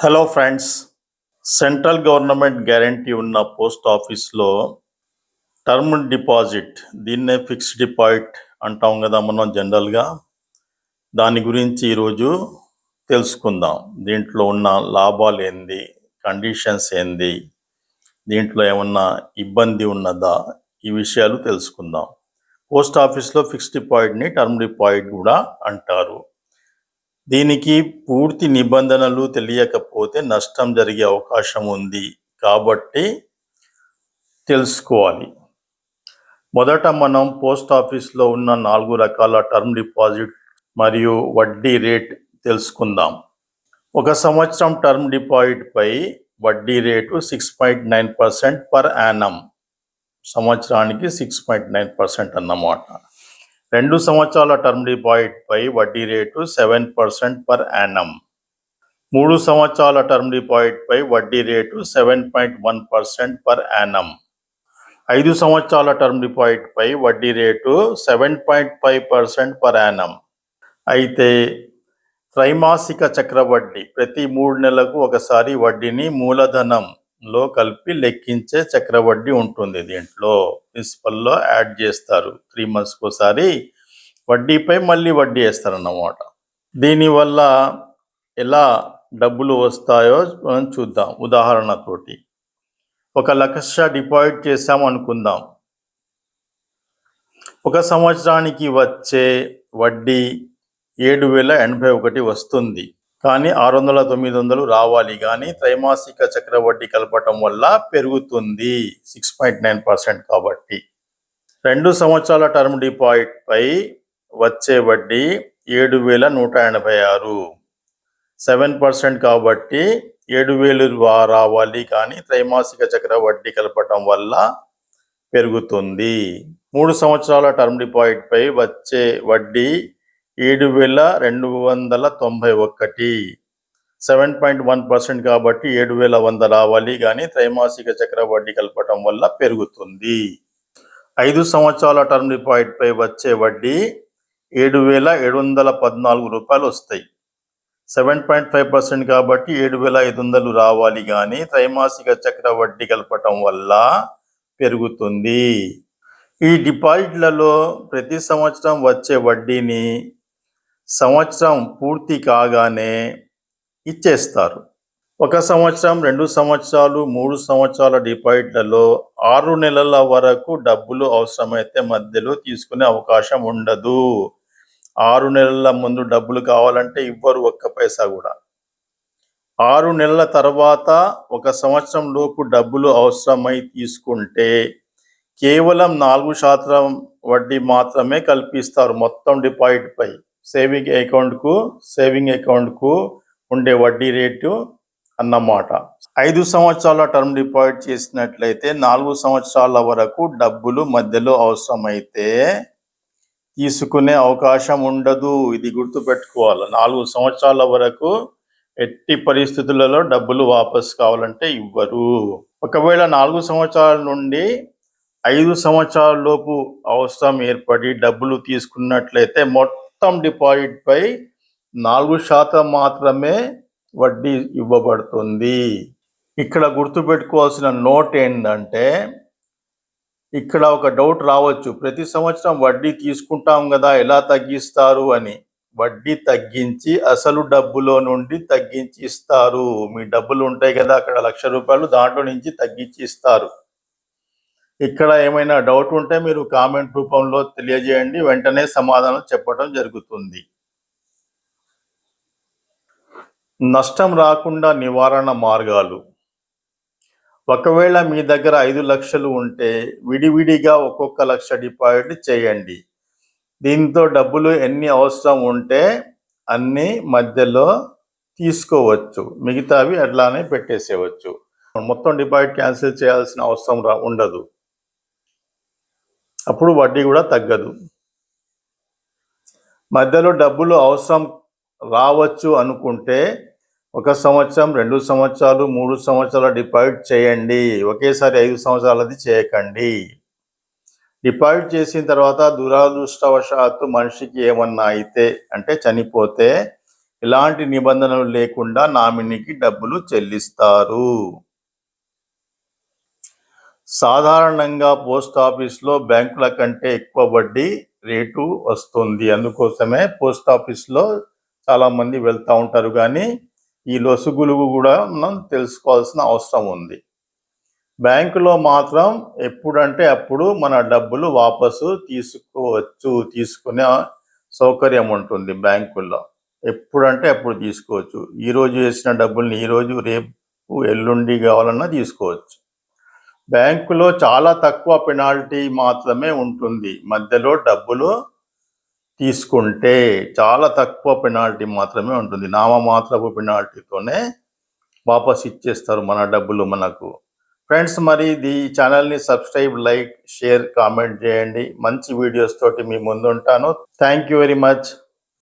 Hello friends, central government guarantee ఉన్న post ఆఫీస్లో term deposit, దీన్నే ఫిక్స్డ్ డిపాజిట్ అంటాం కదా మనం జనరల్గా. దాని గురించి ఈరోజు తెలుసుకుందాం. దీంట్లో ఉన్న లాభాలు ఏంది, కండిషన్స్ ఏంది, దీంట్లో ఏమన్నా ఇబ్బంది ఉన్నదా, ఈ విషయాలు తెలుసుకుందాం. పోస్ట్ ఆఫీస్లో ఫిక్స్డ్ డిపాజిట్ని టర్మ్ డిపాజిట్ కూడా అంటారు. దీనికి పూర్తి నిబంధనలు తెలియకపోతే నష్టం జరిగే అవకాశం ఉంది కాబట్టి తెలుసుకోవాలి. మొదట మనం పోస్ట్ ఆఫీస్లో ఉన్న 4 రకాల టర్మ్ డిపాజిట్ మరియు వడ్డీ రేట్ తెలుసుకుందాం. 1 సంవత్సరం టర్మ్ డిపాజిట్ పై వడ్డీ రేటు 6.9% పర్ యానం, సంవత్సరానికి 6.9% అన్నమాట. 2 సంవత్సరాల టర్మ్ డిపాజిట్ పై వడ్డీ రేటు 7% పర్ యానం. 3 సంవత్సరాల టర్మ్ డిపాజిట్ పై వడ్డీ రేటు 7.1% పర్ యానం. 5 సంవత్సరాల టర్మ్ డిపాజిట్ పై వడ్డీ రేటు 7.5% పర్ యానం. అయితే త్రైమాసిక చక్రవడ్డీ, ప్రతి 3 నెలలకు ఒకసారి వడ్డీని మూలధనంలో కలిపి లెక్కించే చక్రవడ్డీ ఉంటుంది. దీంట్లో ప్రిన్సిపల్లో యాడ్ చేస్తారు. 3 monthsకి ఒకసారి వడ్డీపై మళ్ళీ వడ్డీ వేస్తారన్నమాట. దీనివల్ల ఎలా డబ్బులు వస్తాయో మనం చూద్దాం ఉదాహరణతోటి. 1 లక్ష డిపాజిట్ చేసాము అనుకుందాం. 1 సంవత్సరానికి వచ్చే వడ్డీ 7,081 వస్తుంది. కానీ 600-900 రావాలి. కానీ త్రైమాసిక చక్రవడ్డీ కలపటం వల్ల పెరుగుతుంది 6.9% కాబట్టి. 2 సంవత్సరాల టర్మ్ డిపాజిట్ పై వచ్చే వడ్డీ 7,186, 7% కాబట్టి 7,000 రావాలి. కానీ త్రైమాసిక చక్రవడ్డీ కలపటం వల్ల పెరుగుతుంది. 3 సంవత్సరాల టర్మ్ డిపాజిట్ పై వచ్చే వడ్డీ 7,291, 7.1% కాబట్టి 7,100 రావాలి. కానీ త్రైమాసిక చక్రవడ్డీ కలపటం వల్ల పెరుగుతుంది. 5 సంవత్సరాల టర్మ్ డిపాజిట్ పై వచ్చే వడ్డీ 7,714 రూపాయలు వస్తాయి. 7.5% కాబట్టి 7,500 రావాలి. కానీ త్రైమాసిక చక్రవడ్డీ కలపటం వల్ల పెరుగుతుంది. ఈ డిపాజిట్లలో ప్రతి సంవత్సరం వచ్చే వడ్డీని సంవత్సరం పూర్తి కాగానే ఇచ్చేస్తారు. 1 సంవత్సరం, 2 సంవత్సరాలు, 3 సంవత్సరాల డిపాజిట్లలో 6 నెలల వరకు డబ్బులు అవసరమైతే మధ్యలో తీసుకునే అవకాశం ఉండదు. 6 నెలల ముందు డబ్బులు కావాలంటే ఇవ్వరు, ఒక్క పైసా కూడా. 6 నెలల తర్వాత 1 సంవత్సరం లోపు డబ్బులు అవసరమై తీసుకుంటే కేవలం 4% వడ్డీ మాత్రమే కల్పిస్తారు మొత్తం డిపాజిట్ పై. సేవింగ్ అకౌంట్కు ఉండే వడ్డీ రేటు అన్నమాట. 5 సంవత్సరాల టర్మ్ డిపాజిట్ చేసినట్లయితే 4 సంవత్సరాల వరకు డబ్బులు మధ్యలో అవసరమైతే తీసుకునే అవకాశం ఉండదు. ఇది గుర్తుపెట్టుకోవాలి. 4 సంవత్సరాల వరకు ఎట్టి పరిస్థితులలో డబ్బులు వాపస్ కావాలంటే ఇవ్వరు. ఒకవేళ 4 సంవత్సరాల నుండి 5 సంవత్సరాల లోపు అవసరం ఏర్పడి డబ్బులు తీసుకున్నట్లయితే మొత్తం డిపాజిట్ పై 4% మాత్రమే వడ్డీ ఇవ్వబడుతుంది. ఇక్కడ గుర్తుపెట్టుకోవాల్సిన నోట్ ఏంటంటే, ఇక్కడ ఒక డౌట్ రావచ్చు, ప్రతి సంవత్సరం వడ్డీ తీసుకుంటాం కదా, ఎలా తగ్గిస్తారు అని. వడ్డీ తగ్గించి అసలు డబ్బులో నుండి తగ్గించి ఇస్తారు. మీ డబ్బులు ఉంటాయి కదా అక్కడ 1,00,000 రూపాయలు, దాంట్లో నుంచి తగ్గించి ఇస్తారు. ఇక్కడ ఏమైనా డౌట్ ఉంటే మీరు కామెంట్ రూపంలో తెలియజేయండి, వెంటనే సమాధానం చెప్పడం జరుగుతుంది. నష్టం రాకుండా నివారణ మార్గాలు. ఒకవేళ మీ దగ్గర 5 లక్షలు ఉంటే విడివిడిగా ఒక్కొక్క 1,00,000 డిపాజిట్ చేయండి. దీంతో డబ్బులు ఎన్ని అవసరం ఉంటే అన్ని మధ్యలో తీసుకోవచ్చు, మిగతావి అట్లానే పెట్టేసేవచ్చు. మొత్తం డిపాజిట్ క్యాన్సిల్ చేయాల్సిన అవసరం ఉండదు. అప్పుడు వడ్డీ కూడా తగ్గదు. మధ్యలో డబ్బులు అవసరం రావచ్చు అనుకుంటే 1 సంవత్సరం, 2 సంవత్సరాలు, 3 సంవత్సరాల డిపాజిట్ చేయండి. ఒకేసారి 5 సంవత్సరాలది చేయకండి. డిపాజిట్ చేసిన తర్వాత దురదృష్టవశాత్తు మనిషికి ఏమన్నా అయితే, అంటే చనిపోతే ఎలాంటి నిబంధనలు లేకుండా నామినీకి డబ్బులు చెల్లిస్తారు. సాధారణంగా పోస్ట్ ఆఫీస్లో బ్యాంకుల కంటే ఎక్కువ వడ్డీ రేటు వస్తుంది. అందుకోసమే పోస్ట్ ఆఫీస్లో చాలామంది వెళ్తూ ఉంటారు. కానీ ఈ లొసుగులు కూడా మనం తెలుసుకోవాల్సిన అవసరం ఉంది. బ్యాంకులో మాత్రం ఎప్పుడంటే అప్పుడు మన డబ్బులు వాపసు తీసుకోవచ్చు, తీసుకునే సౌకర్యం ఉంటుంది బ్యాంకుల్లో. ఎప్పుడంటే అప్పుడు తీసుకోవచ్చు. ఈరోజు వేసిన డబ్బుల్ని ఈరోజు, రేపు, ఎల్లుండి కావాలన్నా తీసుకోవచ్చు. బ్యాంకులో చాలా తక్కువ పెనాల్టీ మాత్రమే ఉంటుంది. మధ్యలో డబ్బులు తీసుకుంటే చాలా తక్కువ పెనాల్టీ మాత్రమే ఉంటుంది. నామమాత్రపు పెనాల్టీతోనే వాపస్ ఇచ్చేస్తారు మన డబ్బులు మనకు. ఫ్రెండ్స్, మరి ఈ ఛానల్ని సబ్స్క్రైబ్, లైక్, షేర్, కామెంట్ చేయండి. మంచి వీడియోస్ తోటి మీ ముందు ఉంటాను. Thank you very much.